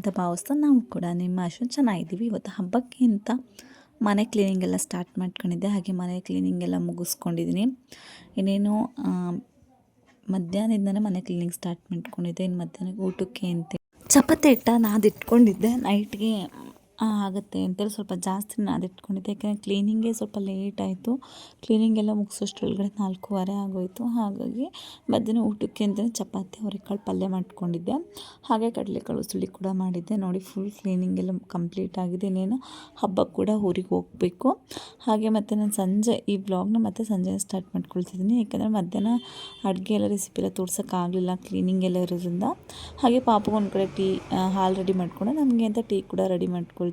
ಅಂತ ಭಾವಿಸ್ತಾ ನಾವು ಕೂಡ ನಿಮ್ಮ ಚೆನ್ನಾಗಿದ್ದೀವಿ. ಇವತ್ತು ಹಬ್ಬಕ್ಕೆ ಅಂತ ಮನೆ ಕ್ಲೀನಿಂಗ್ ಎಲ್ಲ ಸ್ಟಾರ್ಟ್ ಮಾಡ್ಕೊಂಡಿದ್ದೆ. ಹಾಗೆ ಮನೆ ಕ್ಲೀನಿಂಗ್ ಎಲ್ಲ ಮುಗಿಸ್ಕೊಂಡಿದ್ದೀನಿ. ಇನ್ನೇನು ಮಧ್ಯಾಹ್ನದಿಂದನೇ ಮನೆ ಕ್ಲೀನಿಂಗ್ ಸ್ಟಾರ್ಟ್ ಮಾಡ್ಕೊಂಡಿದ್ದೆ. ಇನ್ನು ಮಧ್ಯಾಹ್ನಕ್ಕೆ ಊಟಕ್ಕೆ ಅಂತ ಚಪಾತಿ ಹಿಟ್ಟ ನಾದಿಟ್ಕೊಂಡಿದ್ದೆ. ನೈಟ್ಗೆ ಆಗುತ್ತೆ ಅಂತೇಳಿ ಸ್ವಲ್ಪ ಜಾಸ್ತಿ ನಾದಿಟ್ಕೊಂಡಿದ್ದೆ. ಯಾಕೆಂದರೆ ಕ್ಲೀನಿಂಗೇ ಸ್ವಲ್ಪ ಲೇಟ್ ಆಯಿತು. ಕ್ಲೀನಿಂಗೆಲ್ಲ ಮುಗಿಸೋಷ್ಟ್ರೊಳಗಡೆ 4:15 ಆಗೋಯಿತು. ಹಾಗಾಗಿ ಮಧ್ಯಾಹ್ನ ಊಟಕ್ಕೆ ಅಂತಲೇ ಚಪಾತಿ ಅವರೆಕಾಳು ಪಲ್ಯ ಮಾಡ್ಕೊಂಡಿದ್ದೆ. ಹಾಗೆ ಕಡಲೆಕಾಳು ಉಸುಳಿ ಕೂಡ ಮಾಡಿದ್ದೆ. ನೋಡಿ ಫುಲ್ ಕ್ಲೀನಿಂಗ್ ಎಲ್ಲ ಕಂಪ್ಲೀಟ್ ಆಗಿದೆ. ಇನ್ನೇನು ಹಬ್ಬಕ್ಕೆ ಕೂಡ ಊರಿಗೆ ಹೋಗಬೇಕು. ಹಾಗೆ ಮತ್ತು ನಾನು ಸಂಜೆ ಈ ಬ್ಲಾಗ್ನ ಮತ್ತೆ ಸಂಜೆ ಸ್ಟಾರ್ಟ್ ಮಾಡ್ಕೊಳ್ತಿದ್ದೀನಿ. ಯಾಕೆಂದರೆ ಮಧ್ಯಾಹ್ನ ಅಡುಗೆ ಎಲ್ಲ ರೆಸಿಪಿ ಎಲ್ಲ ತೋರ್ಸೋಕ್ಕಾಗಲಿಲ್ಲ ಕ್ಲೀನಿಂಗ್ ಎಲ್ಲ ಇರೋದ್ರಿಂದ. ಹಾಗೆ ಪಾಪು ಒಂದು ಕಡೆ ಹಾಲು ರೆಡಿ ಮಾಡಿಕೊಂಡು ನಮಗೆ ಅಂತ ಟೀ ಕೂಡ ರೆಡಿ ಮಾಡ್ಕೊಳ್ತಿದ್ದೀನಿ.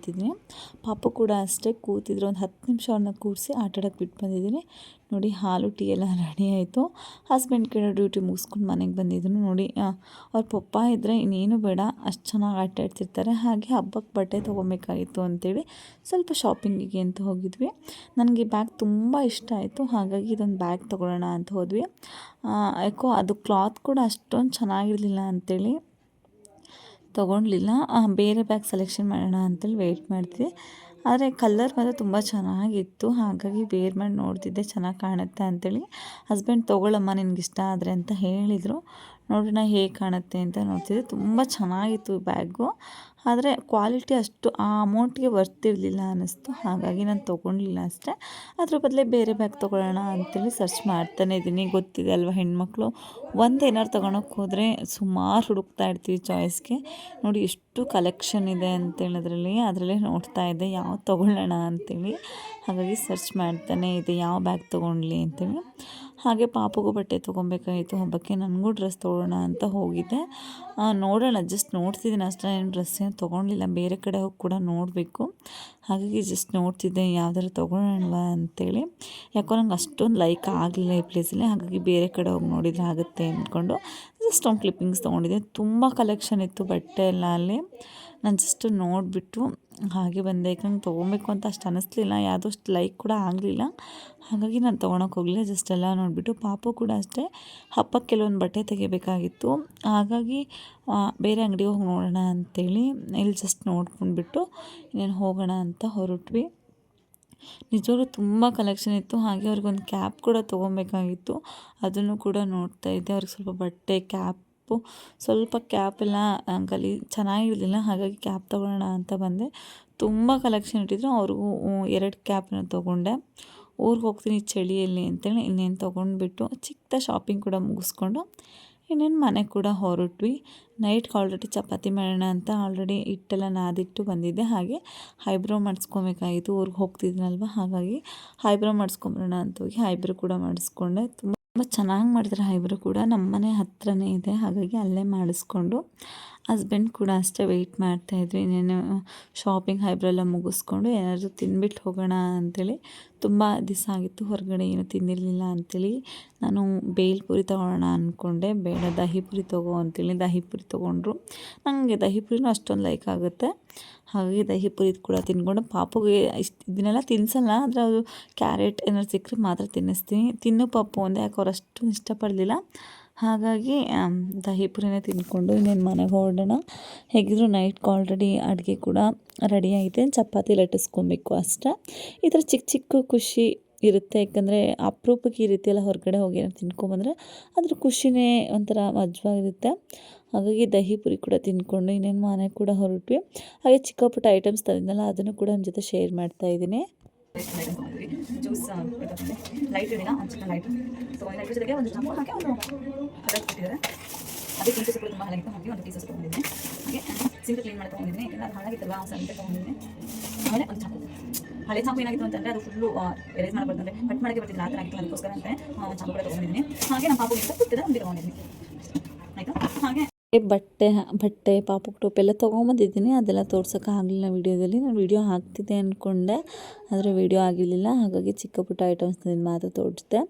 ಪಾಪು ಕೂಡ ಅಷ್ಟೇ ಕೂತಿದ್ರು. ಒಂದು 10 ನಿಮಿಷ ಅವ್ರನ್ನ ಕೂರಿಸಿ ಆಟಾಡೋಕ್ಕೆ ಬಿಟ್ಟು ಬಂದಿದ್ದೀನಿ. ನೋಡಿ ಹಾಲು ಟೀ ಎಲ್ಲ ರೆಡಿ ಆಯಿತು. ಹಸ್ಬೆಂಡ್ ಕಡೆ ಡ್ಯೂಟಿ ಮುಗಿಸ್ಕೊಂಡು ಮನೆಗೆ ಬಂದಿದ್ರು. ನೋಡಿ ಅವ್ರ ಪಪ್ಪ ಇದ್ದರೆ ಇನ್ನೇನು ಬೇಡ, ಅಷ್ಟು ಚೆನ್ನಾಗಿ ಆಟ ಆಡ್ತಿರ್ತಾರೆ. ಹಾಗೆ ಹಬ್ಬಕ್ಕೆ ಬಟ್ಟೆ ತೊಗೊಬೇಕಾಗಿತ್ತು ಅಂಥೇಳಿ ಸ್ವಲ್ಪ ಶಾಪಿಂಗಿಗೆ ಅಂತ ಹೋಗಿದ್ವಿ. ನನಗೆ ಬ್ಯಾಗ್ ತುಂಬ ಇಷ್ಟ ಆಯಿತು. ಹಾಗಾಗಿ ಇದೊಂದು ಬ್ಯಾಗ್ ತೊಗೊಳ್ಳೋಣ ಅಂತ ಹೋದ್ವಿ. ಯಾಕೋ ಅದು ಕ್ಲಾತ್ ಕೂಡ ಅಷ್ಟೊಂದು ಚೆನ್ನಾಗಿರಲಿಲ್ಲ ಅಂಥೇಳಿ ತೊಗೊಳ್ಲಿಲ್ಲ. ಬೇರೆ ಬ್ಯಾಗ್ ಸೆಲೆಕ್ಷನ್ ಮಾಡೋಣ ಅಂತೇಳಿ ವೆಯ್ಟ್ ಮಾಡ್ತಿದ್ದೆ. ಆದರೆ ಕಲರ್ ಮಾತ್ರ ತುಂಬ ಚೆನ್ನಾಗಿತ್ತು. ಹಾಗಾಗಿ ವೇರ್ ಮಾಡಿ ನೋಡ್ತಿದ್ದೆ ಚೆನ್ನಾಗಿ ಕಾಣುತ್ತೆ ಅಂಥೇಳಿ. ಹಸ್ಬೆಂಡ್ ತೊಗೊಳ್ಳಮ್ಮ ನಿನಗೆ ಇಷ್ಟ ಆದರೆ ಅಂತ ಹೇಳಿದರು. ನೋಡೋಣ ಹೇಗೆ ಕಾಣುತ್ತೆ ಅಂತ ನೋಡ್ತಿದ್ದೆ. ತುಂಬ ಚೆನ್ನಾಗಿತ್ತು ಬ್ಯಾಗು. ಆದರೆ ಕ್ವಾಲಿಟಿ ಅಷ್ಟು ಆ ಅಮೌಂಟ್ಗೆ ವರ್ತಿರಲಿಲ್ಲ ಅನ್ನಿಸ್ತು. ಹಾಗಾಗಿ ನಾನು ತೊಗೊಳ್ಲಿಲ್ಲ ಅಷ್ಟೇ. ಅದ್ರ ಬದಲೇ ಬೇರೆ ಬ್ಯಾಗ್ ತೊಗೊಳ್ಳೋಣ ಅಂಥೇಳಿ ಸರ್ಚ್ ಮಾಡ್ತಾನೆ ಇದ್ದೀನಿ. ಗೊತ್ತಿದೆ ಅಲ್ವಾ ಹೆಣ್ಮಕ್ಳು ಏನಾರು ತೊಗೊಳಕ್ಕೆ ಹೋದರೆ ಸುಮಾರು ಹುಡುಕ್ತಾ ಇರ್ತೀವಿ ಚಾಯ್ಸ್ಗೆ. ನೋಡಿ ಎಷ್ಟು ಕಲೆಕ್ಷನ್ ಇದೆ ಅಂತೇಳಿದ್ರಲ್ಲಿ ಅದರಲ್ಲೇ ನೋಡ್ತಾ ಇದ್ದೆ ಯಾವ್ದು ತೊಗೊಳ್ಳೋಣ ಅಂಥೇಳಿ. ಹಾಗಾಗಿ ಸರ್ಚ್ ಮಾಡ್ತಾನೆ ಇದೆ ಯಾವ ಬ್ಯಾಗ್ ತೊಗೊಳ್ಲಿ ಅಂತೇಳಿ. ಹಾಗೆ ಪಾಪುಗೂ ಬಟ್ಟೆ ತೊಗೊಬೇಕಾಗಿತ್ತು ಹಬ್ಬಕ್ಕೆ. ನನಗೂ ಡ್ರೆಸ್ ತೊಗೊಳ್ಳೋಣ ಅಂತ ಹೋಗಿದ್ದೆ. ನೋಡೋಣ ಜಸ್ಟ್ ನೋಡ್ತಿದ್ದೀನಿ ಅಷ್ಟೇ. ಏನು ಡ್ರೆಸ್ ಏನು ತೊಗೊಳ್ಲಿಲ್ಲ. ಬೇರೆ ಕಡೆ ಹೋಗಿ ಕೂಡ ನೋಡಬೇಕು. ಹಾಗಾಗಿ ಜಸ್ಟ್ ನೋಡ್ತಿದ್ದೆ ಯಾವ್ದಾದ್ರು ತೊಗೊಳ್ಳೋಣವಾ ಅಂತೇಳಿ. ಯಾಕೋ ನಂಗೆ ಅಷ್ಟೊಂದು ಲೈಕ್ ಆಗಲಿಲ್ಲ ಈ ಪ್ಲೇಸಲ್ಲಿ. ಹಾಗಾಗಿ ಬೇರೆ ಕಡೆ ಹೋಗಿ ನೋಡಿದರೆ ಆಗುತ್ತೆ ಅಂದ್ಕೊಂಡು ಜಸ್ಟ್ ಒಂದು ಕ್ಲಿಪ್ಪಿಂಗ್ಸ್ ತೊಗೊಂಡಿದ್ದೆ. ತುಂಬ ಕಲೆಕ್ಷನ್ ಇತ್ತು ಬಟ್ಟೆ ಎಲ್ಲ ಅಲ್ಲಿ. ನಾನು ಜಸ್ಟ್ ನೋಡಿಬಿಟ್ಟು ಹಾಗೆ ಬಂದೆ. ಯಾಕಂದ್ರೆ ತೊಗೊಬೇಕು ಅಂತ ಅಷ್ಟು ಅನ್ನಿಸ್ಲಿಲ್ಲ. ಯಾವುದೋ ಅಷ್ಟು ಲೈಕ್ ಕೂಡ ಆಗಲಿಲ್ಲ. ಹಾಗಾಗಿ ನಾನು ತೊಗೊಳಕ್ಕೆ ಹೋಗಲಿಲ್ಲ. ಜಸ್ಟ್ ಎಲ್ಲ ನೋಡಿಬಿಟ್ಟು ಪಾಪು ಕೂಡ ಅಷ್ಟೇ ಹಬ್ಬಕ್ಕೆ ಕೆಲವೊಂದು ಬಟ್ಟೆ ತೆಗಿಬೇಕಾಗಿತ್ತು. ಹಾಗಾಗಿ ಬೇರೆ ಅಂಗಡಿಗೆ ಹೋಗಿ ನೋಡೋಣ ಅಂಥೇಳಿ ಇಲ್ಲಿ ಜಸ್ಟ್ ನೋಡ್ಕೊಂಡ್ಬಿಟ್ಟು ಇನ್ನೇನು ಹೋಗೋಣ ಅಂತ ಹೊರಟ್ವಿ. ನಿಜವಾಗ್ಲೂ ತುಂಬ ಕಲೆಕ್ಷನ್ ಇತ್ತು. ಹಾಗೆ ಅವ್ರಿಗೊಂದು ಕ್ಯಾಪ್ ಕೂಡ ತೊಗೊಬೇಕಾಗಿತ್ತು. ಅದನ್ನು ಕೂಡ ನೋಡ್ತಾ ಇದ್ದೆ. ಅವ್ರಿಗೆ ಸ್ವಲ್ಪ ಬಟ್ಟೆ ಕ್ಯಾಪು ಸ್ವಲ್ಪ ಕ್ಯಾಪೆಲ್ಲ ಚೆನ್ನಾಗಿರಲಿಲ್ಲ. ಹಾಗಾಗಿ ಕ್ಯಾಪ್ ತೊಗೊಳ್ಳೋಣ ಅಂತ ಬಂದೆ. ತುಂಬ ಕಲೆಕ್ಷನ್ ಇಟ್ಟಿದ್ರು. ಅವ್ರಿಗೂ 2 ಕ್ಯಾಪನ್ನ ತೊಗೊಂಡೆ. ಊರಿಗೆ ಹೋಗ್ತೀನಿ ಚಳಿಯಲ್ಲಿ ಅಂತೇಳಿ ಇನ್ನೇನು ತೊಗೊಂಡ್ಬಿಟ್ಟು ಚಿಕ್ಕ ಶಾಪಿಂಗ್ ಕೂಡ ಮುಗಿಸ್ಕೊಂಡು ಇನ್ನೇನು ಮನೆಗೆ ಕೂಡ ಹೊರಟ್ವಿ. ನೈಟ್ಗೆ ಆಲ್ರೆಡಿ ಚಪಾತಿ ಮಾಡೋಣ ಅಂತ ಆಲ್ರೆಡಿ ಹಿಟ್ಟೆಲ್ಲ ನಾದಿಟ್ಟು ಬಂದಿದ್ದೆ. ಹಾಗೆ ಐಬ್ರೋ ಮಾಡಿಸ್ಕೊಬೇಕಾಗಿತ್ತು. ಊರಿಗೆ ಹೋಗ್ತಿದ್ದೀನಲ್ವ, ಹಾಗಾಗಿ ಐಬ್ರೋ ಮಾಡಿಸ್ಕೊಂಬರೋಣ ಅಂತ ಹೋಗಿ ಐಬ್ರೋ ಕೂಡ ಮಾಡಿಸ್ಕೊಂಡೆ. ತುಂಬ ಚೆನ್ನಾಗಿ ಮಾಡಿದ್ರೆ ಐಬ್ರೋ ಕೂಡ. ನಮ್ಮ ಮನೆ ಹತ್ರನೇ ಇದೆ, ಹಾಗಾಗಿ ಅಲ್ಲೇ ಮಾಡಿಸ್ಕೊಂಡು ಹಸ್ಬೆಂಡ್ ಕೂಡ ಅಷ್ಟೇ ವೆಯ್ಟ್ ಮಾಡ್ತಾಯಿದ್ವಿ. ಇನ್ನೇನು ಶಾಪಿಂಗ್ ಐಬ್ರೋ ಎಲ್ಲ ಮುಗಿಸ್ಕೊಂಡು ಏನಾದರೂ ತಿಂದ್ಬಿಟ್ಟು ಹೋಗೋಣ ಅಂಥೇಳಿ. ತುಂಬ ದಿವಸ ಆಗಿತ್ತು ಹೊರಗಡೆ ಏನು ತಿಂದಿರಲಿಲ್ಲ ಅಂಥೇಳಿ ನಾನು ಬೇಲ್ಪುರಿ ತೊಗೊಳ್ಳೋಣ ಅಂದ್ಕೊಂಡೆ. ಬೇಡ ದಹಿ ಪುರಿ ತೊಗೋ ಅಂಥೇಳಿ ದಹಿ ಪುರಿ ತೊಗೊಂಡ್ರು. ನನಗೆ ದಹಿ ಪುರಿನೂ ಅಷ್ಟೊಂದು ಲೈಕ್ ಆಗುತ್ತೆ. ಹಾಗಾಗಿ ದಹಿ ಪುರಿ ಕೂಡ ತಿನ್ಕೊಂಡು ಪಾಪುಗೆ ಇದನ್ನೆಲ್ಲ ತಿನ್ನಿಸಲ್ಲ. ಆದರೆ ಅದು ಕ್ಯಾರೆಟ್ ಏನಾದ್ರು ಸಿಕ್ಕರೆ ಮಾತ್ರ ತಿನ್ನಿಸ್ತೀನಿ. ತಿನ್ನು ಪಾಪು ಒಂದೇ, ಯಾಕೆ ಅವ್ರು ಅಷ್ಟೊಂದು ಇಷ್ಟಪಡಲಿಲ್ಲ. ಹಾಗಾಗಿ ದಹಿ ಪುರಿನೇ ತಿಂದ್ಕೊಂಡು ಇನ್ನೇನು ಮನೆಗೆ ಹೊರಡೋಣ. ಹೇಗಿದ್ರು ನೈಟ್ಗೆ ಆಲ್ರೆಡಿ ಅಡುಗೆ ಕೂಡ ರೆಡಿ ಆಗಿದೆ. ಚಪಾತಿ ಲಟ್ಟಿಸ್ಕೊಬೇಕು ಅಷ್ಟೇ. ಈ ಥರ ಚಿಕ್ಕ ಚಿಕ್ಕ ಖುಷಿ ಇರುತ್ತೆ. ಯಾಕಂದರೆ ಅಪರೂಪಕ್ಕೆ ಈ ರೀತಿ ಎಲ್ಲ ಹೊರಗಡೆ ಹೋಗಿ ಏನಾದ್ರು ತಿನ್ಕೊಂಬಂದರೆ ಅದ್ರ ಖುಷಿನೇ ಒಂಥರ ಮಜವಾಗಿರುತ್ತೆ. ಹಾಗಾಗಿ ದಹಿ ಪುರಿ ಕೂಡ ತಿಂದ್ಕೊಂಡು ಇನ್ನೇನು ಮನೆಗೆ ಕೂಡ ಹೊರಟ್ವಿ. ಹಾಗೆ ಚಿಕ್ಕ ಪುಟ್ಟ ಐಟಮ್ಸ್ ತಂದಿದ್ನಲ್ಲ ಅದನ್ನು ಕೂಡ ನಿಮ್ಮ ಜೊತೆ ಶೇರ್ ಮಾಡ್ತಾಯಿದ್ದೀನಿ. ಜ್ಯೂಸ್ ಲೈಟ್ ಇರಲಿಲ್ಲ, ಒಂದು ಚಿಕ್ಕ ಲೈಟ್ ತೊಗೊಂಡಿದ್ದೆ. ಜೊತೆಗೆ ಒಂದು ಚಾಕು ಹಾಕಿ ಒಂದು ಕೊಟ್ಟಿದ್ದಾರೆ. ಅದೇ ಟೀ ಸೊಪ್ಪು ತುಂಬ ಹಾಳಾಗಿತ್ತು. ಹಾಗೆ ಒಂದು ಟೀ ಸೊಪ್ಪು ತೊಗೊಂಡಿದ್ದೀನಿ. ಹಾಗೆ ಸಿಂಕ್ ಕ್ಲೀನ್ ಮಾಡಿ ತೊಗೊಂಡಿದ್ದೀನಿ. ಯಾಕಂದರೆ ಅದು ಹಾಳಾಗಿತ್ತಲ್ಲ ಸಂತೆ ತೊಗೊಂಡಿದ್ದೀನಿ. ಆಮೇಲೆ ಒಂದು ಚಾಕು, ಹಳೆ ಚಾಕು ಏನಾಗಿತ್ತು ಅಂತಂದರೆ ಅದು ಫುಲ್ಲು ಎರೇಸ್ ಮಾಡಬಾರ್ದಂದರೆ ಕಟ್ ಮಾಡೋಕ್ಕೆ ಬರ್ತಿಲ್ಲ, ಆ ಥರ ಆಗಿತ್ತು. ಅದಕ್ಕೋಸ್ಕರ ಅಂತ ಒಂದು ಚಾಕು ಕೂಡ ತೊಗೊಂಡಿದ್ದೀನಿ. ಹಾಗೆ ನಮ್ಮ ಪಾಪುಗಿಂತ ಕೂತಿದೆ ಒಂದು ತೊಗೊಂಡಿದ್ದೀನಿ. ಆಯಿತಾ. ಹಾಗೆ ಬಟ್ಟೆ ಪಾಪುಗೆ ಟೋಪಿ ಎಲ್ಲ ತೊಗೊಂಬಂದಿದ್ದೀನಿ. ಅದೆಲ್ಲ ತೋರ್ಸೋಕ್ಕಾಗಲಿಲ್ಲ ವೀಡಿಯೋದಲ್ಲಿ. ನಾನು ವೀಡಿಯೋ ಹಾಕ್ತಿದ್ದೆ ಅಂದ್ಕೊಂಡೆ, ಆದರೆ ವೀಡಿಯೋ ಆಗಿರಲಿಲ್ಲ. ಹಾಗಾಗಿ ಚಿಕ್ಕ ಪುಟ್ಟ ಐಟಮ್ಸ್ ಮಾತ್ರ ತೋರಿಸಿದೆ.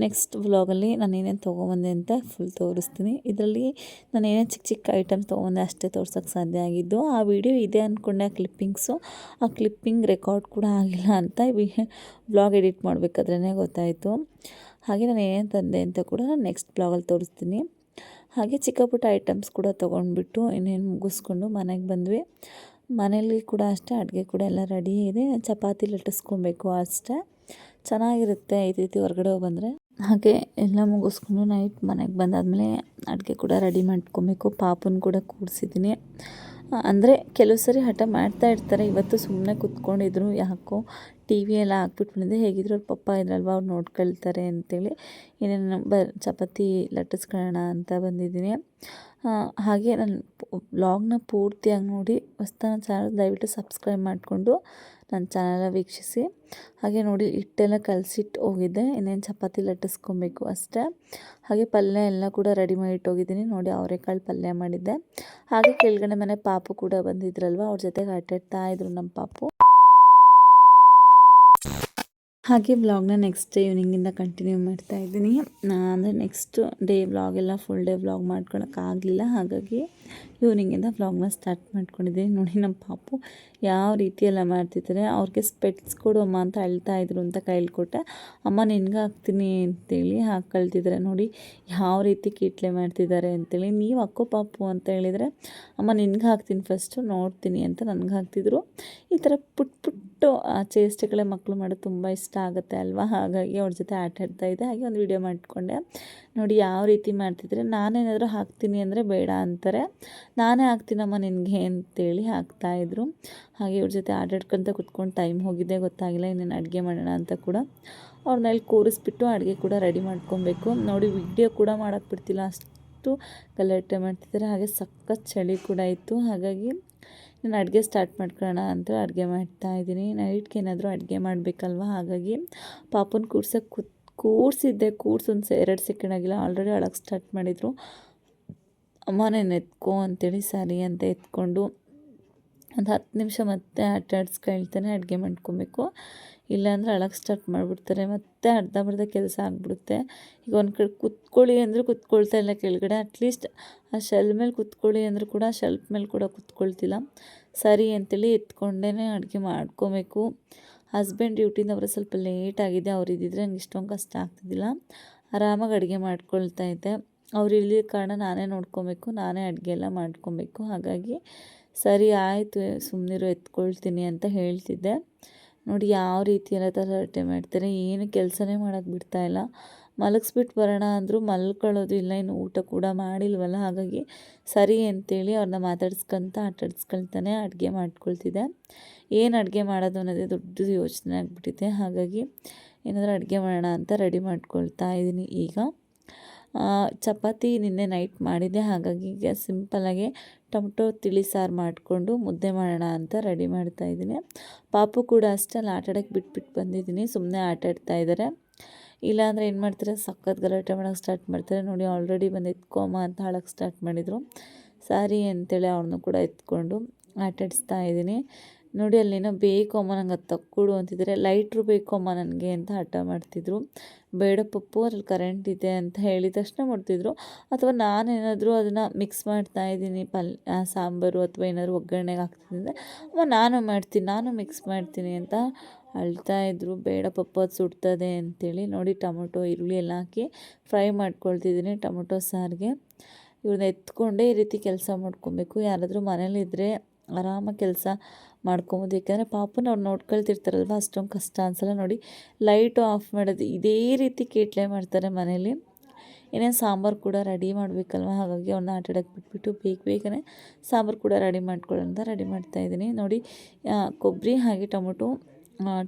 ನೆಕ್ಸ್ಟ್ ವ್ಲಾಗಲ್ಲಿ ನಾನು ಏನೇನು ತೊಗೊಂಬಂದೆ ಅಂತ ಫುಲ್ ತೋರಿಸ್ತೀನಿ. ಇದರಲ್ಲಿ ನಾನು ಏನೇನು ಚಿಕ್ಕ ಚಿಕ್ಕ ಐಟಮ್ಸ್ ತೊಗೊಂಬಂದೆ ಅಷ್ಟೇ ತೋರ್ಸೋಕ್ಕೆ ಸಾಧ್ಯ ಆಗಿದ್ದು. ಆ ವಿಡಿಯೋ ಇದೆ ಅಂದ್ಕೊಂಡೆ ಆ ಕ್ಲಿಪ್ಪಿಂಗ್ಸು. ಆ ಕ್ಲಿಪ್ಪಿಂಗ್ ರೆಕಾರ್ಡ್ ಕೂಡ ಆಗಿಲ್ಲ ಅಂತ ವ್ಲಾಗ್ ಎಡಿಟ್ ಮಾಡಬೇಕಾದ್ರೇ ಗೊತ್ತಾಯಿತು. ಹಾಗೆ ನಾನು ಏನೇನು ತಂದೆ ಅಂತ ಕೂಡ ನಾನು ನೆಕ್ಸ್ಟ್ ವ್ಲಾಗಲ್ಲಿ ತೋರಿಸ್ತೀನಿ. ಹಾಗೆ ಚಿಕ್ಕ ಪುಟ್ಟ ಐಟಮ್ಸ್ ಕೂಡ ತೊಗೊಂಡ್ಬಿಟ್ಟು ಇನ್ನೇನು ಮುಗಿಸ್ಕೊಂಡು ಮನೆಗೆ ಬಂದ್ವಿ. ಮನೇಲಿ ಕೂಡ ಅಷ್ಟೇ ಅಡುಗೆ ಕೂಡ ಎಲ್ಲ ರೆಡಿ ಇದೆ. ಚಪಾತಿ ಲಟ್ಟಿಸ್ಕೊಬೇಕು ಅಷ್ಟೇ. ಚೆನ್ನಾಗಿರುತ್ತೆ ಈ ರೀತಿ ಹೊರಗಡೆ ಬಂದರೆ. ಹಾಗೆ ಎಲ್ಲ ಮುಗಿಸ್ಕೊಂಡು ನೈಟ್ ಮನೆಗೆ ಬಂದಾದಮೇಲೆ ಅಡುಗೆ ಕೂಡ ರೆಡಿ ಮಾಡ್ಕೊಬೇಕು. ಪಾಪುನ ಕೂಡ ಕೂರಿಸಿದ್ದೀನಿ. ಅಂದರೆ ಕೆಲವು ಸರಿ ಹಠ ಮಾಡ್ತಾ ಇರ್ತಾರೆ. ಇವತ್ತು ಸುಮ್ಮನೆ ಕೂತ್ಕೊಂಡಿದ್ರು, ಯಾಕೋ ಟಿ ವಿ ಎಲ್ಲ ಹಾಕ್ಬಿಟ್ಟು ಬಂದಿದ್ದೆ. ಹೇಗಿದ್ರು ಅವ್ರ ಪಪ್ಪ ಇದ್ರಲ್ವ, ಅವ್ರು ನೋಡ್ಕೊಳ್ತಾರೆ ಅಂತೇಳಿ ಇನ್ನೇನು ಚಪಾತಿ ಲಟ್ಟಿಸ್ಕೊಳ್ಳೋಣ ಅಂತ ಬಂದಿದ್ದೀನಿ. ಹಾಗೆ ನಾನು ವ್ಲಾಗ್ನ ಪೂರ್ತಿಯಾಗಿ ನೋಡಿ ಹೊಸ್ದಾಗಿ ಚಾನಲ್ ದಯವಿಟ್ಟು ಸಬ್ಸ್ಕ್ರೈಬ್ ಮಾಡಿಕೊಂಡು ನನ್ನ ಚಾನಲ ವೀಕ್ಷಿಸಿ. ಹಾಗೆ ನೋಡಿ ಹಿಟ್ಟೆಲ್ಲ ಕಲಸಿಟ್ಟು ಹೋಗಿದ್ದೆ, ಇನ್ನೇನು ಚಪಾತಿ ಲಟ್ಟಿಸ್ಕೊಬೇಕು ಅಷ್ಟೇ. ಹಾಗೆ ಪಲ್ಯ ಎಲ್ಲ ಕೂಡ ರೆಡಿ ಮಾಡಿ ಇಟ್ಟೋಗಿದ್ದೀನಿ. ನೋಡಿ ಅವರೆಕಾಳು ಪಲ್ಯ ಮಾಡಿದ್ದೆ. ಹಾಗೆ ಕೆಳಗಡೆ ಮನೆ ಪಾಪು ಕೂಡ ಬಂದಿದ್ರಲ್ವ, ಅವ್ರ ಜೊತೆಗೆ ಆಟಾಡ್ತಾ ಇದ್ರು ನಮ್ಮ ಪಾಪು. ಹಾಗೆ ವ್ಲಾಗ್ನ ನೆಕ್ಸ್ಟ್ ಡೇ ಈವ್ನಿಂಗಿಂದ ಕಂಟಿನ್ಯೂ ಮಾಡ್ತಾ ಇದ್ದೀನಿ. ಅಂದರೆ ನೆಕ್ಸ್ಟ್ ಡೇ ವ್ಲಾಗೆಲ್ಲ ಫುಲ್ ಡೇ ವ್ಲಾಗ್ ಮಾಡ್ಕೊಳಕ್ಕಾಗಲಿಲ್ಲ. ಹಾಗಾಗಿ ಈವ್ನಿಂಗಿಂದ ವ್ಲಾಗ್ನ ಸ್ಟಾರ್ಟ್ ಮಾಡ್ಕೊಂಡಿದ್ದೀನಿ. ನೋಡಿ ನಮ್ಮ ಪಾಪು ಯಾವ ರೀತಿ ಎಲ್ಲ ಮಾಡ್ತಿದ್ದಾರೆ. ಅವ್ರಿಗೆ ಸ್ಪೆಟ್ಸ್ ಕೊಡು ಅಮ್ಮ ಅಂತ ಅಳ್ತಾ ಇದ್ರು ಅಂತ ಕೈಲಿ ಕೊಟ್ಟೆ. ಅಮ್ಮ ನಿನ್ಗೆ ಹಾಕ್ತೀನಿ ಅಂತೇಳಿ ಹಾಕ್ಕೊಳ್ತಿದ್ದಾರೆ. ನೋಡಿ ಯಾವ ರೀತಿ ಕೀಟ್ಲೆ ಮಾಡ್ತಿದ್ದಾರೆ ಅಂತೇಳಿ. ನೀವು ಹಾಕೋ ಪಾಪು ಅಂತ ಹೇಳಿದರೆ ಅಮ್ಮ ನಿನ್ಗೆ ಹಾಕ್ತೀನಿ ಫಸ್ಟು ನೋಡ್ತೀನಿ ಅಂತ ನನಗೆ ಹಾಕ್ತಿದ್ರು. ಈ ಥರ ಪುಟ್ಟು ಚೇಷ್ಟೆಗಳೇ ಮಕ್ಕಳು ಮಾಡೋದು ತುಂಬ ಇಷ್ಟ ಆಗುತ್ತೆ ಅಲ್ವಾ. ಹಾಗಾಗಿ ಅವ್ರ ಜೊತೆ ಆಟ ಆಡ್ತಾ ಇದ್ದೆ. ಹಾಗೆ ಒಂದು ವಿಡಿಯೋ ಮಾಡಿಕೊಂಡೆ. ನೋಡಿ ಯಾವ ರೀತಿ ಮಾಡ್ತಿದ್ರೆ. ನಾನೇನಾದರೂ ಹಾಕ್ತೀನಿ ಅಂದರೆ ಬೇಡ ಅಂತಾರೆ. ನಾನೇ ಹಾಕ್ತೀನಮ್ಮ ನಿನಗೆ ಅಂತೇಳಿ ಹಾಕ್ತಾಯಿದ್ರು. ಹಾಗೆ ಇವ್ರ ಜೊತೆ ಆಟಾಡ್ಕೊತ ಕುತ್ಕೊಂಡು ಟೈಮ್ ಹೋಗಿದ್ದೆ ಗೊತ್ತಾಗಿಲ್ಲ. ಇನ್ನೇನು ಅಡುಗೆ ಮಾಡೋಣ ಅಂತ ಕೂಡ ಅವ್ರನ್ನ ಇಲ್ಲಿ ಕೂರಿಸ್ಬಿಟ್ಟು ಅಡುಗೆ ಕೂಡ ರೆಡಿ ಮಾಡ್ಕೊಬೇಕು. ನೋಡಿ ವಿಡಿಯೋ ಕೂಡ ಮಾಡೋಕ್ಕೆ ಬಿಡ್ತಿಲ್ಲ, ಅಷ್ಟು ಗಲಾಟೆ ಮಾಡ್ತಿದ್ದಾರೆ. ಹಾಗೆ ಸಖತ್ ಚಳಿ ಕೂಡ ಇತ್ತು. ಹಾಗಾಗಿ ನಾನು ಅಡುಗೆ ಸ್ಟಾರ್ಟ್ ಮಾಡ್ಕೊಳ್ಳೋಣ ಅಂತ ಅಡುಗೆ ಮಾಡ್ತಾಯಿದ್ದೀನಿ. ನೈಟ್ಗೆ ಏನಾದರೂ ಅಡುಗೆ ಮಾಡಬೇಕಲ್ವ. ಹಾಗಾಗಿ ಪಾಪುನ ಕೂರಿಸಿದ್ದೆ. ಒಂದು 2 ಸೆಕೆಂಡ್ ಆಗಿಲ್ಲ, ಆಲ್ರೆಡಿ ಅಳಕ್ಕೆ ಸ್ಟಾರ್ಟ್ ಮಾಡಿದರು. ಅಮ್ಮ ನಾನು ಎತ್ಕೋ ಅಂತೇಳಿ ಸರಿ ಅಂತ ಎತ್ಕೊಂಡು ಒಂದು 10 ನಿಮಿಷ ಮತ್ತೆ ಆಟಾಡ್ಸ್ಕೊಳ್ತಾನೆ ಅಡುಗೆ ಮಾಡ್ಕೊಬೇಕು. ಇಲ್ಲಾಂದರೆ ಅಳಕ್ಕೆ ಸ್ಟಾರ್ಟ್ ಮಾಡಿಬಿಡ್ತಾರೆ. ಮತ್ತೆ ಅರ್ಧಂಬರ್ಧ ಕೆಲಸ ಆಗಿಬಿಡುತ್ತೆ. ಈಗ ಒಂದು ಕಡೆ ಕುತ್ಕೊಳ್ಳಿ ಅಂದರೂ ಕುತ್ಕೊಳ್ತಾ ಇಲ್ಲ ಕೆಳಗಡೆ. ಅಟ್ಲೀಸ್ಟ್ ಆ ಶೆಲ್ ಮೇಲೆ ಕುತ್ಕೊಳ್ಳಿ ಅಂದರೂ ಕೂಡ ಶೆಲ್ಫ್ ಮೇಲೆ ಕೂಡ ಕುತ್ಕೊಳ್ತಿಲ್ಲ. ಸರಿ ಅಂತೇಳಿ ಎತ್ಕೊಂಡೇ ಅಡುಗೆ ಮಾಡ್ಕೊಬೇಕು. ಹಸ್ಬೆಂಡ್ ಡ್ಯೂಟಿಯಿಂದ ಅವರು ಸ್ವಲ್ಪ ಲೇಟ್ ಆಗಿದೆ. ಅವ್ರು ಇದ್ದಿದ್ರೆ ನಂಗೆ ಇಷ್ಟೊಂದು ಕಷ್ಟ ಆಗ್ತಿದ್ದಿಲ್ಲ. ಆರಾಮಾಗಿ ಅಡುಗೆ ಮಾಡ್ಕೊಳ್ತಾ ಇದ್ದೆ. ಅವ್ರು ಇಲ್ಲಿದ್ದ ಕಾರಣ ನಾನೇ ನೋಡ್ಕೊಬೇಕು, ನಾನೇ ಅಡುಗೆ ಎಲ್ಲ ಮಾಡ್ಕೊಬೇಕು. ಹಾಗಾಗಿ ಸರಿ ಆಯಿತು ಸುಮ್ಮನಿರು ಎತ್ಕೊಳ್ತೀನಿ ಅಂತ ಹೇಳ್ತಿದ್ದೆ. ನೋಡಿ ಯಾವ ರೀತಿ ಎಲ್ಲ ತರಟೆ ಮಾಡ್ತಾರೆ. ಏನು ಕೆಲಸನೇ ಮಾಡೋಕ್ಕೆ ಬಿಡ್ತಾಯಿಲ್ಲ. ಮಲಗಿಸ್ಬಿಟ್ಟು ಬರೋಣ ಅಂದರೂ ಮಲ್ಕೊಳ್ಳೋದು ಇಲ್ಲ. ಇನ್ನು ಊಟ ಕೂಡ ಮಾಡಿಲ್ವಲ್ಲ. ಹಾಗಾಗಿ ಸರಿ ಅಂತೇಳಿ ಅವ್ರನ್ನ ಆಟಾಡ್ಸ್ಕೊಳ್ತಾನೆ ಅಡುಗೆ ಮಾಡ್ಕೊಳ್ತಿದ್ದೆ. ಏನು ಅಡುಗೆ ಮಾಡೋದು ಅನ್ನೋದೇ ದೊಡ್ಡದು ಯೋಚನೆ ಆಗಿಬಿಟ್ಟಿದೆ. ಹಾಗಾಗಿ ಏನಾದರೂ ಅಡುಗೆ ಮಾಡೋಣ ಅಂತ ರೆಡಿ ಮಾಡ್ಕೊಳ್ತಾ ಇದ್ದೀನಿ. ಈಗ ಚಪಾತಿ ನಿನ್ನೆ ನೈಟ್ ಮಾಡಿದ್ದೆ. ಹಾಗಾಗಿ ಈಗ ಸಿಂಪಲ್ಲಾಗಿ ಟೊಮಟೊ ತಿಳಿ ಸಾರು ಮಾಡಿಕೊಂಡು ಮುದ್ದೆ ಮಾಡೋಣ ಅಂತ ರೆಡಿ ಮಾಡ್ತಾಯಿದ್ದೀನಿ. ಪಾಪು ಕೂಡ ಅಷ್ಟೇ ಅಲ್ಲಿ ಆಟಾಡೋಕ್ಕೆ ಬಿಟ್ಬಿಟ್ಟು ಬಂದಿದ್ದೀನಿ. ಸುಮ್ಮನೆ ಆಟಾಡ್ತಾ ಇದ್ದಾರೆ. ಇಲ್ಲಾಂದರೆ ಏನು ಮಾಡ್ತಾರೆ, ಸಖತ್ ಗಲಾಟೆ ಮಾಡೋಕ್ಕೆ ಸ್ಟಾರ್ಟ್ ಮಾಡ್ತಾರೆ. ನೋಡಿ ಆಲ್ರೆಡಿ ಬಂದು ಎತ್ಕೊಮ್ಮ ಅಂತ ಹೇಳೋಕ್ಕೆ ಸ್ಟಾರ್ಟ್ ಮಾಡಿದರು. ಸಾರಿ ಅಂತೇಳಿ ಅವ್ರನ್ನೂ ಕೂಡ ಎತ್ಕೊಂಡು ಆಟಾಡಿಸ್ತಾ ಇದ್ದೀನಿ. ನೋಡಿ ಅಲ್ಲೇನೋ ಬೇಕು ಅಮ್ಮ ನಂಗೆ ಅದು ತಕ್ಕೊಡು ಅಂತಿದ್ದಾರೆ. ಲೈಟ್ರು ಬೇಕು ಅಮ್ಮ ನನಗೆ ಅಂತ ಹಠ ಮಾಡ್ತಿದ್ರು. ಬೇಡ ಪಪ್ಪು ಅದ್ರಲ್ಲಿ ಕರೆಂಟ್ ಇದೆ ಅಂತ ಹೇಳಿದ ತಕ್ಷಣ ಮಾಡ್ತಿದ್ರು. ಅಥವಾ ನಾನೇನಾದರೂ ಅದನ್ನು ಮಿಕ್ಸ್ ಮಾಡ್ತಾಯಿದ್ದೀನಿ ಸಾಂಬಾರು ಅಥವಾ ಏನಾದರೂ ಒಗ್ಗರಣೆಗೆ ಹಾಕ್ತಿದ್ದೆ, ಅಮ್ಮ ನಾನು ಮಿಕ್ಸ್ ಮಾಡ್ತೀನಿ ಅಂತ ಅಳ್ತಾಯಿದ್ರು. ಬೇಡ ಪಪ್ಪ ಅದು ಸುಡ್ತದೆ ಅಂತೇಳಿ. ನೋಡಿ ಟೊಮೊಟೊ ಈರುಳ್ಳಿ ಎಲ್ಲ ಹಾಕಿ ಫ್ರೈ ಮಾಡ್ಕೊಳ್ತಿದ್ದೀನಿ ಟೊಮೊಟೊ ಸಾರಿಗೆ. ಇವ್ರನ್ನ ಎತ್ಕೊಂಡೇ ಈ ರೀತಿ ಕೆಲಸ ಮಾಡ್ಕೊಬೇಕು. ಯಾರಾದರೂ ಮನೇಲಿದ್ದರೆ ಆರಾಮಾಗಿ ಕೆಲಸ ಮಾಡ್ಕೊಬೋದು. ಯಾಕಂದರೆ ಪಾಪನ ಅವ್ರು ನೋಡ್ಕೊಳ್ತಿರ್ತಾರಲ್ವ, ಅಷ್ಟೊಂದು ಕಷ್ಟ ಅನಿಸಲ್ಲ. ನೋಡಿ ಲೈಟು ಆಫ್ ಮಾಡೋದು ಇದೇ ರೀತಿ ಕೇಟ್ಲೆ ಮಾಡ್ತಾರೆ ಮನೇಲಿ. ಏನೇನು ಸಾಂಬಾರು ಕೂಡ ರೆಡಿ ಮಾಡಬೇಕಲ್ವ. ಹಾಗಾಗಿ ಅವ್ರನ್ನ ಆಟಾಡೋಕ್ಕೆ ಬಿಟ್ಬಿಟ್ಟು ಬೇಗನೆ ಸಾಂಬಾರು ಕೂಡ ರೆಡಿ ಮಾಡ್ಕೊಳ್ಳೋಂತ ರೆಡಿ ಮಾಡ್ತಾಯಿದ್ದೀನಿ. ನೋಡಿ ಕೊಬ್ಬರಿ ಹಾಗೆ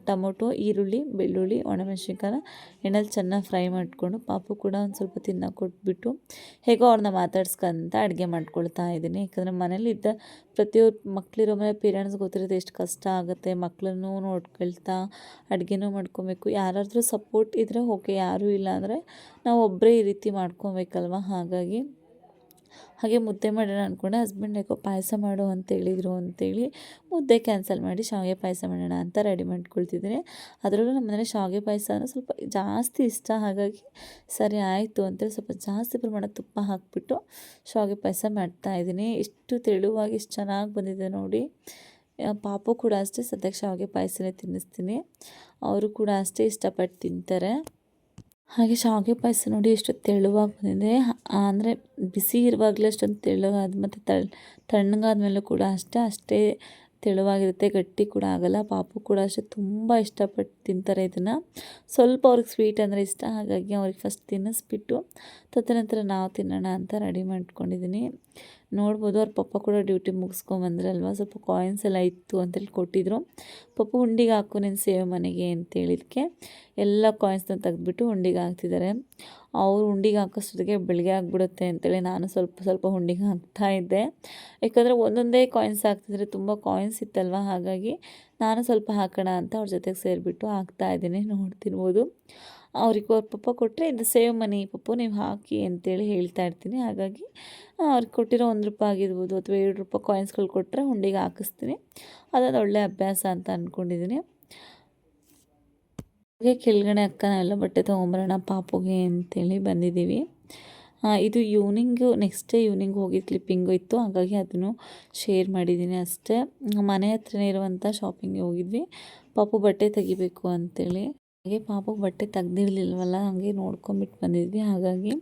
ಟೊಮೊಟೊ ಈರುಳ್ಳಿ ಬೆಳ್ಳುಳ್ಳಿ ಒಣಮೆಣ್ಸಿನ್ಕಾಯಿನ ಎಣ್ಣೆಲಿ ಚೆನ್ನಾಗಿ ಫ್ರೈ ಮಾಡಿಕೊಂಡು ಪಾಪು ಕೂಡ ಒಂದು ಸ್ವಲ್ಪ ತಿನ್ನೋಕೆ ಕೊಟ್ಬಿಟ್ಟು ಹೇಗೋ ಅವ್ರನ್ನ ಮಾತಾಡ್ಸ್ಕೊಂತ ಅಡುಗೆ ಮಾಡ್ಕೊಳ್ತಾ ಇದ್ದೀನಿ. ಯಾಕಂದರೆ ಮನೇಲಿದ್ದ ಪ್ರತಿಯೊಬ್ಬರು ಮಕ್ಕಳಿರೋ ಮನೆ ಪೇರೆಂಟ್ಸ್ಗೆ ಗೊತ್ತಿರುತ್ತೆ ಎಷ್ಟು ಕಷ್ಟ ಆಗುತ್ತೆ. ಮಕ್ಕಳನ್ನು ನೋಡ್ಕೊಳ್ತಾ ಅಡುಗೆನೂ ಮಾಡ್ಕೊಬೇಕು. ಯಾರಾದರೂ ಸಪೋರ್ಟ್ ಇದ್ದರೆ ಓಕೆ, ಯಾರೂ ಇಲ್ಲ ಅಂದರೆ ನಾವು ಒಬ್ಬರೇ ಈ ರೀತಿ ಮಾಡ್ಕೊಬೇಕಲ್ವ. ಹಾಗೆ ಮುದ್ದೆ ಮಾಡೋಣ ಅಂದ್ಕೊಂಡೆ. ಹಸ್ಬೆಂಡ್ ಯಾಕೋ ಪಾಯಸ ಮಾಡು ಅಂತೇಳಿದರು ಅಂತೇಳಿ ಮುದ್ದೆ ಕ್ಯಾನ್ಸಲ್ ಮಾಡಿ ಶಾವಿಗೆ ಪಾಯಸ ಮಾಡೋಣ ಅಂತ ರೆಡಿ ಮಾಡ್ಕೊಳ್ತಿದ್ದೀನಿ. ಅದರಲ್ಲೂ ನಮ್ಮ ಮನೇಲಿ ಶಾವಿಗೆ ಪಾಯಸ ಅಂದರೆ ಸ್ವಲ್ಪ ಜಾಸ್ತಿ ಇಷ್ಟ. ಹಾಗಾಗಿ ಸರಿ ಆಯಿತು ಅಂತೇಳಿ ಸ್ವಲ್ಪ ಜಾಸ್ತಿ ಪ್ರಮಾಣದ ತುಪ್ಪ ಹಾಕಿಬಿಟ್ಟು ಶಾವಿಗೆ ಪಾಯಸ ಮಾಡ್ತಾಯಿದ್ದೀನಿ. ಎಷ್ಟು ತೆಳುವಾಗಿ ಎಷ್ಟು ಚೆನ್ನಾಗಿ ಬಂದಿದೆ ನೋಡಿ. ಪಾಪು ಕೂಡ ಅಷ್ಟೇ ಸದ್ಯಕ್ಕೆ ಶಾವಿಗೆ ಪಾಯಸನೇ ತಿನ್ನಿಸ್ತೀನಿ. ಅವರು ಕೂಡ ಅಷ್ಟೇ ಇಷ್ಟಪಟ್ಟು ತಿಂತಾರೆ. ಹಾಗೆ ಶಾವಿಗೆ ಪಾಯಸ ನೋಡಿ ಎಷ್ಟು ತೆಳುವಾಗಿ ಬಂದಿದೆ. ಅಂದರೆ ಬಿಸಿ ಇರುವಾಗಲೇ ಅಷ್ಟೊಂದು ತೆಳುವಾದ ಮತ್ತು ತಣ್ಣಗಾದ ಮೇಲೂ ಕೂಡ ಅಷ್ಟೇ ತೆಳುವಾಗಿರುತ್ತೆ, ಗಟ್ಟಿ ಕೂಡ ಆಗಲ್ಲ. ಪಾಪು ಕೂಡ ಅಷ್ಟೇ ತುಂಬ ಇಷ್ಟಪಟ್ಟು ತಿಂತಾರೆ ಇದನ್ನು. ಸ್ವಲ್ಪ ಅವ್ರಿಗೆ ಸ್ವೀಟ್ ಅಂದರೆ ಇಷ್ಟ, ಹಾಗಾಗಿ ಅವ್ರಿಗೆ ಫಸ್ಟ್ ತಿನ್ನಿಸ್ಬಿಟ್ಟು ತದನಂತರ ನಾವು ತಿನ್ನೋಣ ಅಂತ ರೆಡಿ ಮಾಡ್ಕೊಂಡಿದ್ದೀನಿ. ನೋಡ್ಬೋದು ಅವ್ರ ಪಪ್ಪ ಕೂಡ ಡ್ಯೂಟಿ ಮುಗಿಸ್ಕೊಂಬಂದ್ರಲ್ವ, ಸ್ವಲ್ಪ ಕಾಯಿನ್ಸ್ ಎಲ್ಲ ಇತ್ತು ಅಂತೇಳಿ ಕೊಟ್ಟಿದ್ರು. ಪಪ್ಪು ಹುಂಡಿಗೆ ಹಾಕು ನೀನು ಸೇವ್ ಮನೆಗೆ ಅಂತೇಳಿದಕ್ಕೆ ಎಲ್ಲ ಕಾಯಿನ್ಸ್ನ ತೆಗೆದ್ಬಿಟ್ಟು ಹುಂಡಿಗೆ ಹಾಕ್ತಿದ್ದಾರೆ. ಅವ್ರು ಹುಂಡಿಗೆ ಹಾಕೋಷ್ಟೊತ್ತಿಗೆ ಬೆಳಗ್ಗೆ ಆಗಿಬಿಡುತ್ತೆ ಅಂತೇಳಿ ನಾನು ಸ್ವಲ್ಪ ಹುಂಡಿಗೆ ಹಾಕ್ತಾಯಿದ್ದೆ. ಯಾಕಂದರೆ ಒಂದೊಂದೇ ಕಾಯಿನ್ಸ್ ಹಾಕ್ತಿದ್ರೆ ತುಂಬ ಕಾಯಿನ್ಸ್ ಇತ್ತಲ್ವ, ಹಾಗಾಗಿ ನಾನು ಸ್ವಲ್ಪ ಹಾಕೋಣ ಅಂತ ಅವ್ರ ಜೊತೆಗೆ ಸೇರಿಬಿಟ್ಟು ಹಾಕ್ತಾಯಿದ್ದೀನಿ. ನೋಡ್ತಿರ್ಬೋದು ಅವ್ರಿಗೆ ಅವ್ರ ಪಪ್ಪ ಕೊಟ್ಟರೆ ಇದು ಸೇವ್ ಮನಿ ಪಪ್ಪು ನೀವು ಹಾಕಿ ಅಂತೇಳಿ ಹೇಳ್ತಾ ಇರ್ತೀನಿ. ಹಾಗಾಗಿ ಅವ್ರಿಗೆ ಕೊಟ್ಟಿರೋ ₹1 ಆಗಿರ್ಬೋದು ಅಥವಾ ₹2 ಕಾಯಿನ್ಸ್ಗಳು ಕೊಟ್ಟರೆ ಹುಂಡಿಗೆ ಹಾಕಿಸ್ತೀನಿ. ಅದೊಂದು ಒಳ್ಳೆ ಅಭ್ಯಾಸ ಅಂತ ಅಂದ್ಕೊಂಡಿದ್ದೀನಿ. ಹಾಗೆ ಕೆಳಗಡೆ ಅಕ್ಕ ಎಲ್ಲ ಬಟ್ಟೆ ತೊಗೊಂಬರೋಣ ಪಾಪುಗೆ ಅಂತೇಳಿ ಬಂದಿದ್ದೀವಿ. ಇದು ನೆಕ್ಸ್ಟ್ ಡೇ ಈವ್ನಿಂಗ್ ಹೋಗಿ ಕ್ಲಿಪ್ಪಿಂಗು ಇತ್ತು, ಹಾಗಾಗಿ ಅದನ್ನು ಶೇರ್ ಮಾಡಿದ್ದೀನಿ ಅಷ್ಟೇ. ಮನೆ ಹತ್ರನೇ ಇರುವಂಥ ಶಾಪಿಂಗ್ಗೆ ಹೋಗಿದ್ವಿ, ಪಾಪು ಬಟ್ಟೆ ತೆಗಿಬೇಕು ಅಂತೇಳಿ. ಹಾಗೆ ಪಾಪುಗೆ ಬಟ್ಟೆ ತೆಗ್ದಿರ್ಲಿಲ್ವಲ್ಲ, ಹಾಗೆ ನೋಡ್ಕೊಂಬಿಟ್ಟು ಬಂದಿದ್ವಿ. ಹಾಗಾಗಿ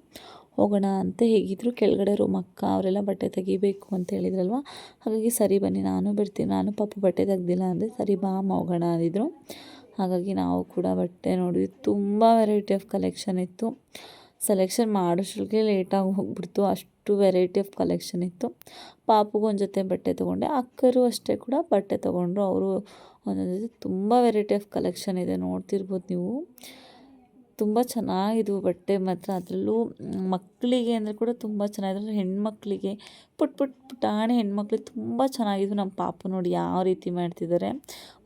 ಹೋಗೋಣ ಅಂತ ಹೇಗಿದ್ರು ಕೆಳಗಡೆ ರೂಮ್ ಅಕ್ಕ ಅವರೆಲ್ಲ ಬಟ್ಟೆ ತೆಗಿಬೇಕು ಅಂತ ಹೇಳಿದ್ರಲ್ವ, ಹಾಗಾಗಿ ಸರಿ ಬನ್ನಿ ನಾನು ಬಿಡ್ತೀನಿ, ನಾನು ಪಾಪು ಬಟ್ಟೆ ತೆಗ್ದಿಲ್ಲ ಅಂದರೆ ಸರಿ ಬಾ ಅಮ್ಮ ಹೋಗೋಣ ಅಂದಿದ್ರು. ಹಾಗಾಗಿ ನಾವು ಕೂಡ ಬಟ್ಟೆ ನೋಡಿದ್ವಿ. ತುಂಬ ವೆರೈಟಿ ಆಫ್ ಕಲೆಕ್ಷನ್ ಇತ್ತು. ಸೆಲೆಕ್ಷನ್ ಮಾಡೋಷ್ಟ್ರಿಗೆ ಲೇಟಾಗಿ ಹೋಗ್ಬಿಡ್ತು, ಅಷ್ಟು ವೆರೈಟಿ ಆಫ್ ಕಲೆಕ್ಷನ್ ಇತ್ತು. ಪಾಪುಗೂ ಒಂದು ಜೊತೆ ಬಟ್ಟೆ ತೊಗೊಂಡೆ, ಅಕ್ಕರು ಅಷ್ಟೇ ಕೂಡ ಬಟ್ಟೆ ತೊಗೊಂಡ್ರು. ಅವರು ಒಂದೊಂದು ಜೊತೆ ತುಂಬ ವೆರೈಟಿ ಆಫ್ ಕಲೆಕ್ಷನ್ ಇದೆ, ನೋಡ್ತಿರ್ಬೋದು ನೀವು. ತುಂಬ ಚೆನ್ನಾಗಿದ್ವು ಬಟ್ಟೆ ಮಾತ್ರ. ಅದರಲ್ಲೂ ಮಕ್ಕಳಿಗೆ ಅಂದರೆ ಕೂಡ ತುಂಬ ಚೆನ್ನಾಗಿದೆ. ಹೆಣ್ಮಕ್ಳಿಗೆ ಪುಟಾಣಿ ಹೆಣ್ಮಕ್ಳಿಗೆ ತುಂಬ ಚೆನ್ನಾಗಿದ್ವು. ನಮ್ಮ ಪಾಪು ನೋಡಿ ಯಾವ ರೀತಿ ಮಾಡ್ತಿದ್ದಾರೆ,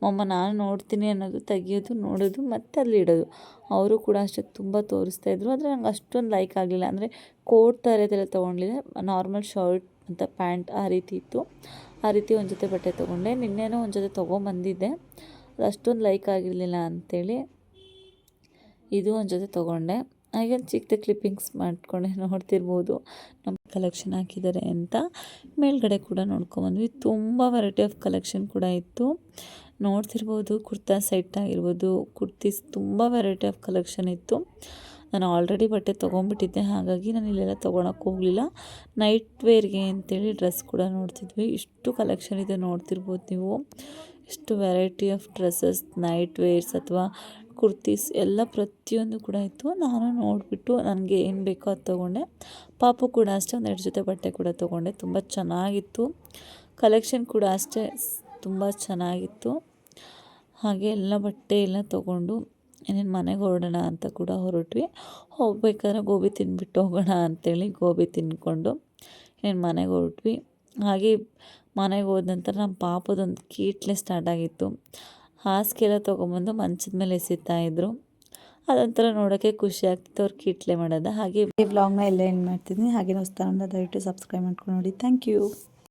ಮಮ್ಮ ನಾನು ನೋಡ್ತೀನಿ ಅನ್ನೋದು, ತೆಗಿಯೋದು, ನೋಡೋದು ಮತ್ತು ಅಲ್ಲಿ ಇಡೋದು. ಅವರು ಕೂಡ ಅಷ್ಟೇ ತುಂಬ ತೋರಿಸ್ತಾಯಿದ್ರು. ಆದರೆ ನಂಗೆ ಅಷ್ಟೊಂದು ಲೈಕ್ ಆಗಲಿಲ್ಲ. ಅಂದರೆ ಕೋಟ್ ಥರದ್ದೆಲ್ಲ ತೊಗೊಂಡಿದ್ದೆ, ನಾರ್ಮಲ್ ಶರ್ಟ್ ಮತ್ತು ಪ್ಯಾಂಟ್ ಆ ರೀತಿ ಇತ್ತು. ಆ ರೀತಿ ಒಂದು ಜೊತೆ ಬಟ್ಟೆ ತೊಗೊಂಡೆ. ನಿನ್ನೆನೂ ಒಂದು ಜೊತೆ ತೊಗೊಂಬಂದಿದ್ದೆ, ಅದು ಅಷ್ಟೊಂದು ಲೈಕ್ ಆಗಿರಲಿಲ್ಲ ಅಂಥೇಳಿ ಇದು ಒಂದು ಜೊತೆ ತೊಗೊಂಡೆ. ಹಾಗೆ ಒಂದು ಚಿಕ್ಕದ ಕ್ಲಿಪ್ಪಿಂಗ್ಸ್ ಮಾಡಿಕೊಂಡೆ. ನೋಡ್ತಿರ್ಬೋದು ನಮ್ಮ ಕಲೆಕ್ಷನ್ ಹಾಕಿದ್ದಾರೆ ಅಂತ. ಮೇಲ್ಗಡೆ ಕೂಡ ನೋಡ್ಕೊಂಬಂದ್ವಿ. ತುಂಬ ವೆರೈಟಿ ಆಫ್ ಕಲೆಕ್ಷನ್ ಕೂಡ ಇತ್ತು. ನೋಡ್ತಿರ್ಬೋದು ಕುರ್ತಾ ಸೆಟ್ ಆಗಿರ್ಬೋದು, ಕುರ್ತೀಸ್, ತುಂಬ ವೆರೈಟಿ ಆಫ್ ಕಲೆಕ್ಷನ್ ಇತ್ತು. ನಾನು ಆಲ್ರೆಡಿ ಬಟ್ಟೆ ತೊಗೊಂಡ್ಬಿಟ್ಟಿದ್ದೆ, ಹಾಗಾಗಿ ನಾನು ಇಲ್ಲೆಲ್ಲ ತೊಗೊಳಕ್ಕೆ ಹೋಗಲಿಲ್ಲ. ನೈಟ್ ವೇರ್ಗೆ ಅಂತೇಳಿ ಡ್ರೆಸ್ ಕೂಡ ನೋಡ್ತಿದ್ವಿ. ಇಷ್ಟು ಕಲೆಕ್ಷನ್ ಇದೆ ನೋಡ್ತಿರ್ಬೋದು ನೀವು. ಇಷ್ಟು variety of dresses, night wares ಅಥವಾ ಕುರ್ತೀಸ್ ಎಲ್ಲ ಪ್ರತಿಯೊಂದು ಕೂಡ ಇತ್ತು. ನಾನು ನೋಡಿಬಿಟ್ಟು ನನಗೆ ಏನು ಬೇಕೋ ಅದು ತೊಗೊಂಡೆ. ಪಾಪು ಕೂಡ ಅಷ್ಟೇ ಒಂದೆರಡು ಜೊತೆ ಬಟ್ಟೆ ಕೂಡ ತೊಗೊಂಡೆ. ತುಂಬ ಚೆನ್ನಾಗಿತ್ತು. ಕಲೆಕ್ಷನ್ ಕೂಡ ಅಷ್ಟೇ ತುಂಬ ಚೆನ್ನಾಗಿತ್ತು. ಹಾಗೆ ಎಲ್ಲ ಬಟ್ಟೆ ಎಲ್ಲ ತೊಗೊಂಡು ಇನ್ನೇನು ಮನೆಗೆ ಹೊರಡೋಣ ಅಂತ ಕೂಡ ಹೊರಟ್ವಿ. ಹೋಗ್ಬೇಕಾದ್ರೆ ಗೋಬಿ ತಿಂದ್ಬಿಟ್ಟು ಹೋಗೋಣ ಅಂಥೇಳಿ ಗೋಬಿ ತಿಂದ್ಕೊಂಡು ಇನ್ನೇನು ಮನೆಗೆ ಹೊರಟ್ವಿ. ಹಾಗೆ ಮನೆಗೆ ಹೋದ ನಂತರ ನಮ್ಮ ಪಾಪದೊಂದು ಕೀಟ್ಲೆ ಸ್ಟಾರ್ಟ್ ಆಗಿತ್ತು. ಹಾಸಿಗೆ ಎಲ್ಲ ತೊಗೊಂಬಂದು ಮಂಚದ ಮೇಲೆ ಎಸಿತಾಯಿದ್ರು. ಅದೊಂಥರ ನೋಡೋಕ್ಕೆ ಖುಷಿ ಆಗ್ತಿತ್ತು ಅವ್ರು ಕೀಟ್ಲೆ ಮಾಡೋದು. ಹಾಗೆ ಈ ವ್ಲಾಗ್ನ ಎಲ್ಲ ಎಂಡ್ ಮಾಡ್ತಿದ್ದೀನಿ. ಹಾಗೆ ಹೊಸ್ತಾಗಿ ದಯವಿಟ್ಟು ಸಬ್ಸ್ಕ್ರೈಬ್ ಮಾಡ್ಕೊಂಡು ನೋಡಿ. Thank you.